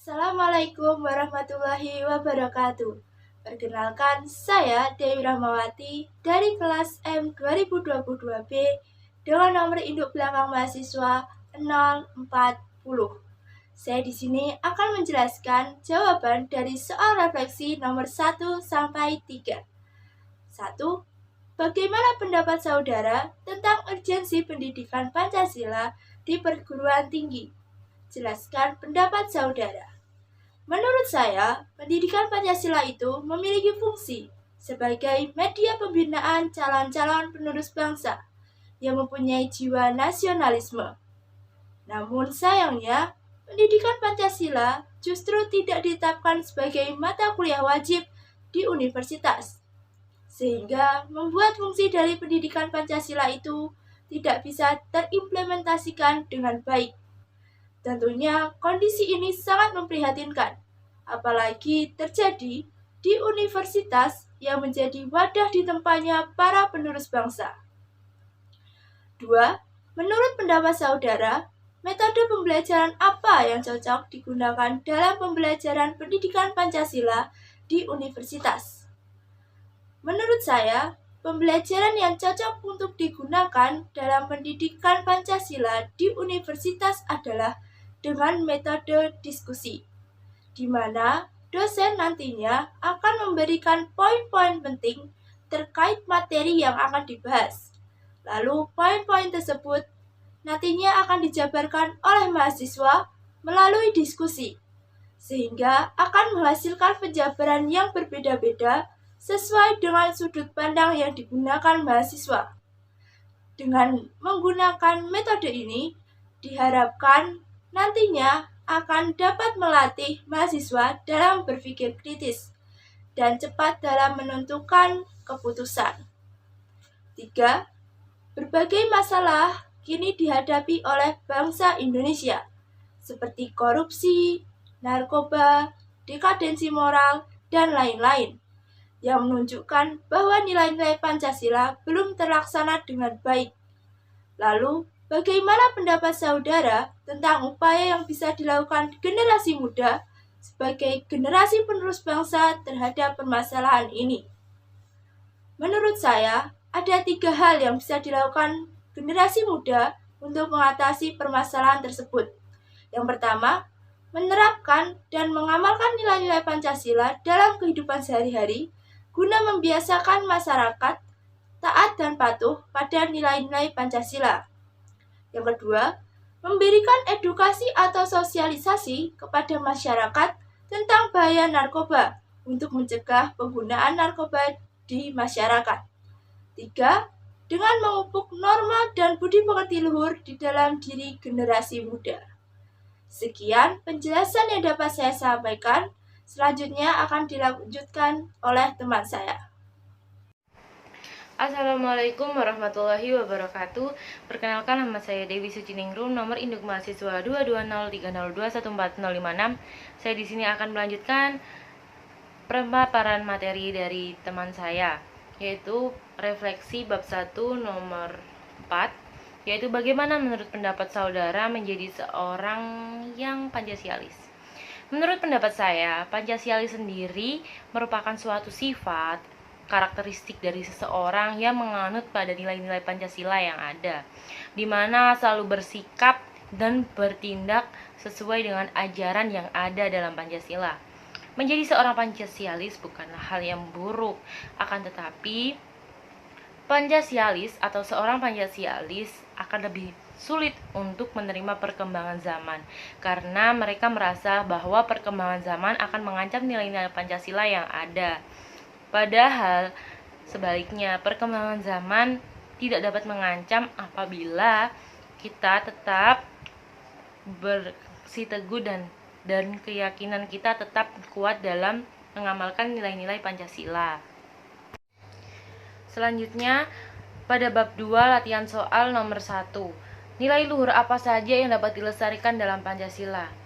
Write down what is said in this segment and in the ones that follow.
Assalamualaikum warahmatullahi wabarakatuh. Perkenalkan, saya Dewi Rahmawati dari kelas M 2022B dengan nomor induk belakang mahasiswa 040. Saya di sini akan menjelaskan jawaban dari soal refleksi nomor 1 sampai 3. 1. Bagaimana pendapat saudara tentang urgensi pendidikan Pancasila di perguruan tinggi? Jelaskan pendapat saudara. Menurut saya, pendidikan Pancasila itu memiliki fungsi sebagai media pembinaan calon-calon penerus bangsa yang mempunyai jiwa nasionalisme. Namun sayangnya, pendidikan Pancasila justru tidak ditetapkan sebagai mata kuliah wajib di universitas, sehingga membuat fungsi dari pendidikan Pancasila itu tidak bisa terimplementasikan dengan baik. Tentunya kondisi ini sangat memprihatinkan, apalagi terjadi di universitas yang menjadi wadah ditempatnya para penerus bangsa. 2. Menurut pendapat saudara, metode pembelajaran apa yang cocok digunakan dalam pembelajaran pendidikan Pancasila di universitas? Menurut saya, pembelajaran yang cocok untuk digunakan dalam pendidikan Pancasila di universitas adalah dengan metode diskusi, di mana dosen nantinya akan memberikan poin-poin penting terkait materi yang akan dibahas. Lalu poin-poin tersebut nantinya akan dijabarkan oleh mahasiswa melalui diskusi, sehingga akan menghasilkan penjabaran yang berbeda-beda sesuai dengan sudut pandang yang digunakan mahasiswa. Dengan menggunakan metode ini, diharapkan nantinya akan dapat melatih mahasiswa dalam berpikir kritis dan cepat dalam menentukan keputusan. 3. Berbagai masalah kini dihadapi oleh bangsa Indonesia, seperti korupsi, narkoba, dekadensi moral, dan lain-lain, yang menunjukkan bahwa nilai-nilai Pancasila belum terlaksana dengan baik. Lalu, bagaimana pendapat saudara tentang upaya yang bisa dilakukan generasi muda sebagai generasi penerus bangsa terhadap permasalahan ini? Menurut saya, ada 3 hal yang bisa dilakukan generasi muda untuk mengatasi permasalahan tersebut. Yang pertama, menerapkan dan mengamalkan nilai-nilai Pancasila dalam kehidupan sehari-hari guna membiasakan masyarakat taat dan patuh pada nilai-nilai Pancasila. Yang kedua, memberikan edukasi atau sosialisasi kepada masyarakat tentang bahaya narkoba untuk mencegah penggunaan narkoba di masyarakat. 3. Dengan memupuk norma dan budi pekerti luhur di dalam diri generasi muda. Sekian penjelasan yang dapat saya sampaikan. Selanjutnya akan dilanjutkan oleh teman saya. Assalamualaikum warahmatullahi wabarakatuh. Perkenalkan, nama saya Dewi Suciningrum, nomor induk mahasiswa 22030214056. Saya di sini akan melanjutkan pemaparan materi dari teman saya, yaitu refleksi bab 1 nomor 4, yaitu bagaimana menurut pendapat saudara menjadi seorang yang Pancasialis. Menurut pendapat saya, Pancasialis sendiri merupakan suatu sifat karakteristik dari seseorang yang menganut pada nilai-nilai Pancasila yang ada, di mana selalu bersikap dan bertindak sesuai dengan ajaran yang ada dalam Pancasila. Menjadi seorang Pancasialis bukanlah hal yang buruk, akan tetapi Pancasialis atau seorang Pancasialis akan lebih sulit untuk menerima perkembangan zaman, karena mereka merasa bahwa perkembangan zaman akan mengancam nilai-nilai Pancasila yang ada. Padahal sebaliknya, perkembangan zaman tidak dapat mengancam apabila kita tetap bersiteguh dan keyakinan kita tetap kuat dalam mengamalkan nilai-nilai Pancasila. Selanjutnya, pada bab 2 latihan soal nomor 1, nilai luhur apa saja yang dapat dilestarikan dalam Pancasila?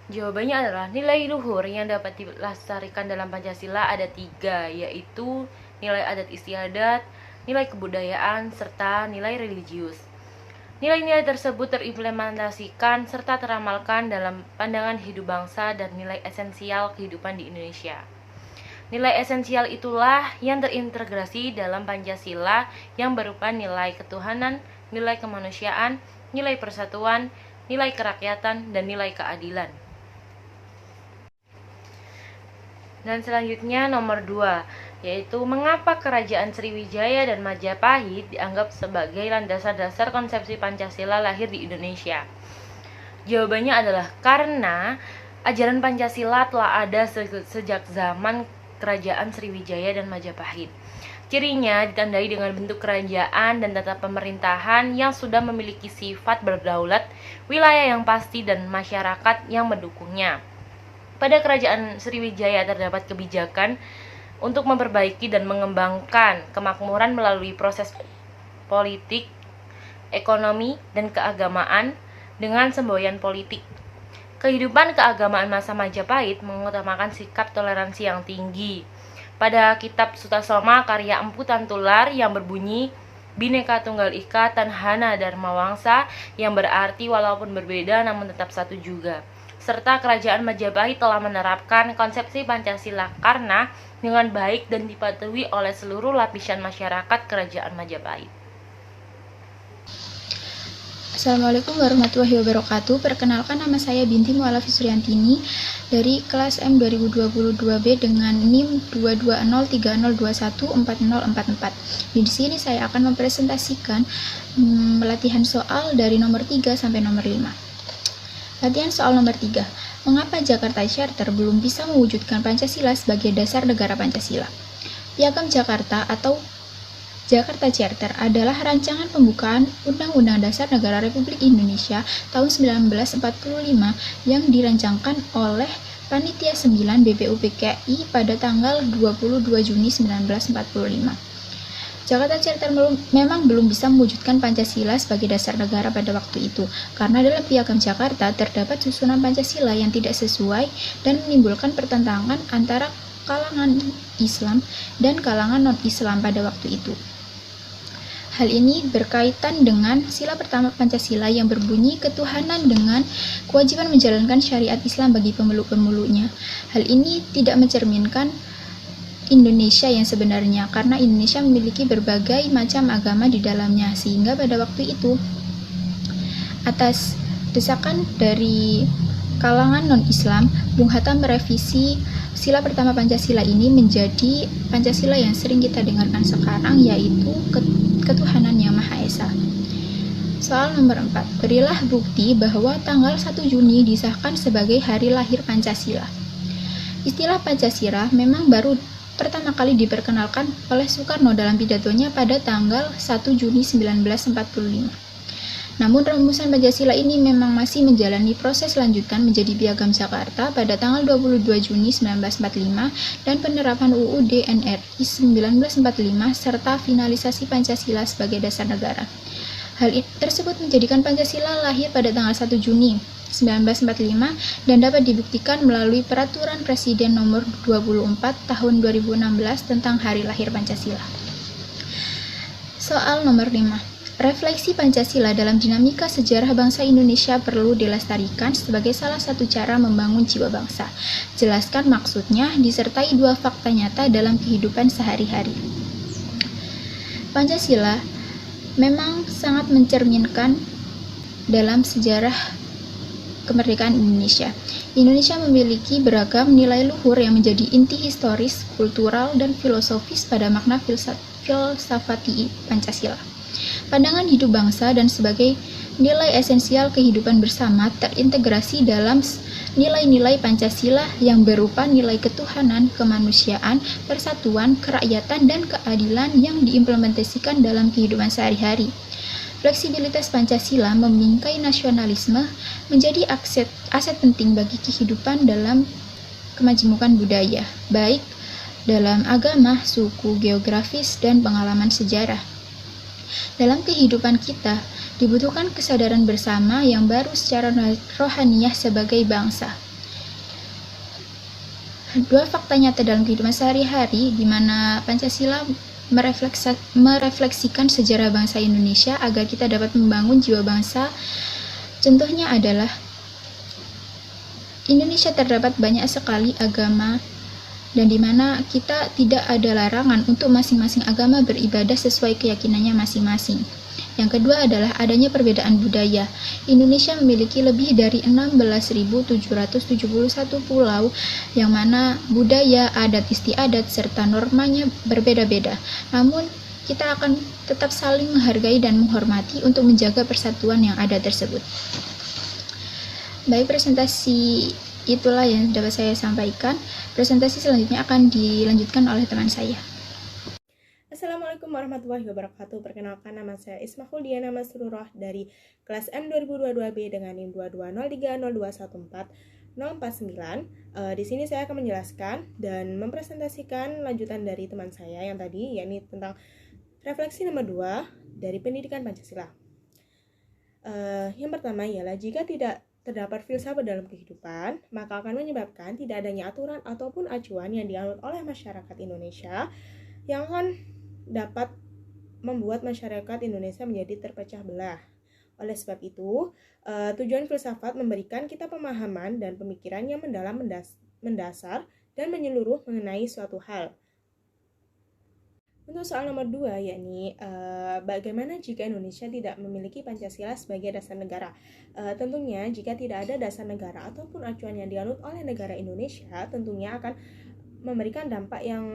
Jawabannya adalah nilai luhur yang dapat dilestarikan dalam Pancasila ada 3, yaitu nilai adat istiadat, nilai kebudayaan, serta nilai religius. Nilai-nilai tersebut terimplementasikan serta teramalkan dalam pandangan hidup bangsa dan nilai esensial kehidupan di Indonesia. Nilai esensial itulah yang terintegrasi dalam Pancasila yang berupa nilai ketuhanan, nilai kemanusiaan, nilai persatuan, nilai kerakyatan, dan nilai keadilan. Dan selanjutnya nomor 2, yaitu mengapa Kerajaan Sriwijaya dan Majapahit dianggap sebagai landasan dasar konsepsi Pancasila lahir di Indonesia. Jawabannya adalah karena ajaran Pancasila telah ada sejak zaman Kerajaan Sriwijaya dan Majapahit. Cirinya ditandai dengan bentuk kerajaan dan tata pemerintahan yang sudah memiliki sifat berdaulat, wilayah yang pasti, dan masyarakat yang mendukungnya. Pada Kerajaan Sriwijaya terdapat kebijakan untuk memperbaiki dan mengembangkan kemakmuran melalui proses politik, ekonomi, dan keagamaan dengan semboyan politik. Kehidupan keagamaan masa Majapahit mengutamakan sikap toleransi yang tinggi. Pada kitab Sutasoma karya Empu Tantular yang berbunyi Bhinneka Tunggal Ika Tanhana Dharma Wangsa, yang berarti walaupun berbeda namun tetap satu juga. Serta Kerajaan Majapahit telah menerapkan konsepsi Pancasila karena dengan baik dan dipatuhi oleh seluruh lapisan masyarakat Kerajaan Majapahit. Assalamualaikum warahmatullahi wabarakatuh. Perkenalkan, nama saya Binti Mu'alafi Suryantini dari kelas M 2022B dengan NIM 22030214044. Di sini saya akan mempresentasikan latihan soal dari nomor 3 sampai nomor 5. Latihan soal nomor 3. Mengapa Jakarta Charter belum bisa mewujudkan Pancasila sebagai dasar negara Pancasila? Piagam Jakarta atau Jakarta Charter adalah rancangan pembukaan Undang-Undang Dasar Negara Republik Indonesia tahun 1945 yang dirancangkan oleh Panitia 9 BPUPKI pada tanggal 22 Juni 1945. Jakarta Charter memang belum bisa mewujudkan Pancasila sebagai dasar negara pada waktu itu, karena dalam Piagam Jakarta terdapat susunan Pancasila yang tidak sesuai dan menimbulkan pertentangan antara kalangan Islam dan kalangan non-Islam pada waktu itu. Hal ini berkaitan dengan sila pertama Pancasila yang berbunyi ketuhanan dengan kewajiban menjalankan syariat Islam bagi pemeluk-pemeluknya. Hal ini tidak mencerminkan Indonesia yang sebenarnya, karena Indonesia memiliki berbagai macam agama di dalamnya, sehingga pada waktu itu atas desakan dari kalangan non-Islam, Bung Hatta merevisi sila pertama Pancasila ini menjadi Pancasila yang sering kita dengarkan sekarang, yaitu ketuhanan yang Maha Esa. Soal nomor 4. Berilah bukti bahwa tanggal 1 Juni disahkan sebagai hari lahir Pancasila. Istilah Pancasila memang baru pertama kali diperkenalkan oleh Soekarno dalam pidatonya pada tanggal 1 Juni 1945. Namun rumusan Pancasila ini memang masih menjalani proses lanjutan menjadi Piagam Jakarta pada tanggal 22 Juni 1945 dan penerapan UUD NRI 1945 serta finalisasi Pancasila sebagai dasar negara. Hal tersebut menjadikan Pancasila lahir pada tanggal 1 Juni 1945 dan dapat dibuktikan melalui Peraturan Presiden Nomor 24 Tahun 2016 tentang Hari Lahir Pancasila. Soal nomor 5. Refleksi Pancasila dalam dinamika sejarah bangsa Indonesia perlu dilestarikan sebagai salah satu cara membangun jiwa bangsa. Jelaskan maksudnya disertai 2 fakta nyata dalam kehidupan sehari-hari. Pancasila memang sangat mencerminkan dalam sejarah kemerdekaan Indonesia. Indonesia memiliki beragam nilai luhur yang menjadi inti historis, kultural, dan filosofis pada makna filsafati Pancasila. Pandangan hidup bangsa dan sebagai nilai esensial kehidupan bersama terintegrasi dalam nilai-nilai Pancasila yang berupa nilai ketuhanan, kemanusiaan, persatuan, kerakyatan, dan keadilan yang diimplementasikan dalam kehidupan sehari-hari. Fleksibilitas Pancasila membingkai nasionalisme menjadi aset penting bagi kehidupan dalam kemajemukan budaya, baik dalam agama, suku, geografis, dan pengalaman sejarah. Dalam kehidupan kita, dibutuhkan kesadaran bersama yang baru secara rohaniah sebagai bangsa. 2 fakta nyata dalam kehidupan sehari-hari di mana Pancasila merefleksikan sejarah bangsa Indonesia agar kita dapat membangun jiwa bangsa. Contohnya adalah Indonesia terdapat banyak sekali agama dan di mana kita tidak ada larangan untuk masing-masing agama beribadah sesuai keyakinannya masing-masing. Yang kedua adalah adanya perbedaan budaya. Indonesia memiliki lebih dari 16.771 pulau yang mana budaya, adat istiadat, serta normanya berbeda-beda. Namun, kita akan tetap saling menghargai dan menghormati untuk menjaga persatuan yang ada tersebut. Baik, presentasi itulah yang dapat saya sampaikan. Presentasi selanjutnya akan dilanjutkan oleh teman saya. Assalamualaikum warahmatullahi wabarakatuh. Perkenalkan, nama saya Ismahul Diana Masrurah dari kelas M 2022B dengan NIM 22030214049. Di sini saya akan menjelaskan dan mempresentasikan lanjutan dari teman saya yang tadi, yakni tentang refleksi nomor 2 dari pendidikan Pancasila. Yang pertama ialah jika tidak terdapat filsafat dalam kehidupan, maka akan menyebabkan tidak adanya aturan ataupun acuan yang dianut oleh masyarakat Indonesia yang akan dapat membuat masyarakat Indonesia menjadi terpecah belah. Oleh sebab itu, tujuan filsafat memberikan kita pemahaman dan pemikiran yang mendalam, mendasar, dan menyeluruh mengenai suatu hal. Untuk soal nomor 2, yakni bagaimana jika Indonesia tidak memiliki Pancasila sebagai dasar negara? Tentunya jika tidak ada dasar negara ataupun acuan yang dianut oleh negara Indonesia, tentunya akan memberikan dampak yang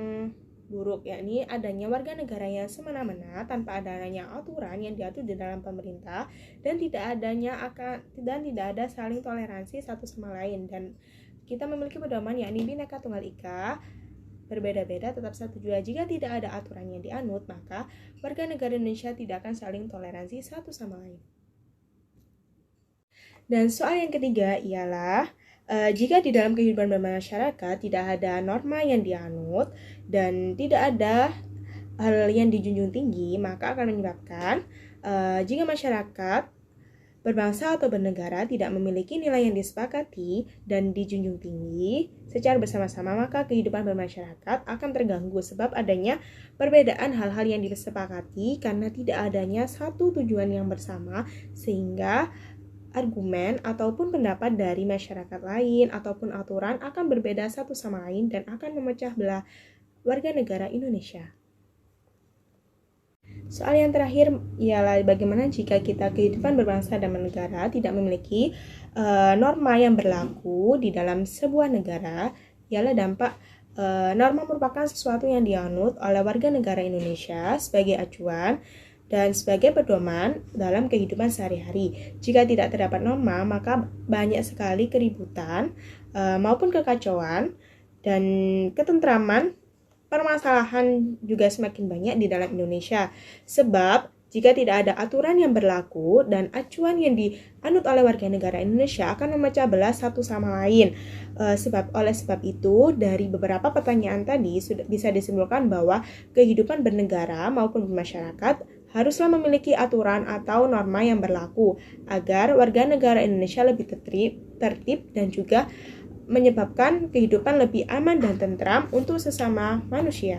buruk, yakni adanya warga negara yang semena-mena tanpa adanya aturan yang diatur di dalam pemerintah dan tidak ada saling toleransi satu sama lain, dan kita memiliki pedoman yakni Bhinneka Tunggal Ika, berbeda-beda tetap satu jua. Jika tidak ada aturan yang dianut, maka warga negara Indonesia tidak akan saling toleransi satu sama lain. Dan soal yang ketiga ialah jika di dalam kehidupan bermasyarakat tidak ada norma yang dianut dan tidak ada hal yang dijunjung tinggi, maka akan menyebabkan jika masyarakat berbangsa atau bernegara tidak memiliki nilai yang disepakati dan dijunjung tinggi secara bersama-sama, maka kehidupan bermasyarakat akan terganggu sebab adanya perbedaan hal-hal yang disepakati karena tidak adanya satu tujuan yang bersama, sehingga argumen ataupun pendapat dari masyarakat lain ataupun aturan akan berbeda satu sama lain dan akan memecah belah warga negara Indonesia. Soal yang terakhir ialah bagaimana jika kita kehidupan berbangsa dan bernegara tidak memiliki norma yang berlaku di dalam sebuah negara, ialah dampak norma merupakan sesuatu yang dianut oleh warga negara Indonesia sebagai acuan dan sebagai pedoman dalam kehidupan sehari-hari. Jika tidak terdapat norma, maka banyak sekali keributan maupun kekacauan dan ketentraman. Permasalahan juga semakin banyak di dalam Indonesia, sebab jika tidak ada aturan yang berlaku dan acuan yang dianut oleh warga negara Indonesia akan memecah belah satu sama lain. Oleh sebab itu, dari beberapa pertanyaan tadi sudah bisa disimpulkan bahwa kehidupan bernegara maupun bermasyarakat haruslah memiliki aturan atau norma yang berlaku agar warga negara Indonesia lebih tertib dan juga menyebabkan kehidupan lebih aman dan tentram untuk sesama manusia.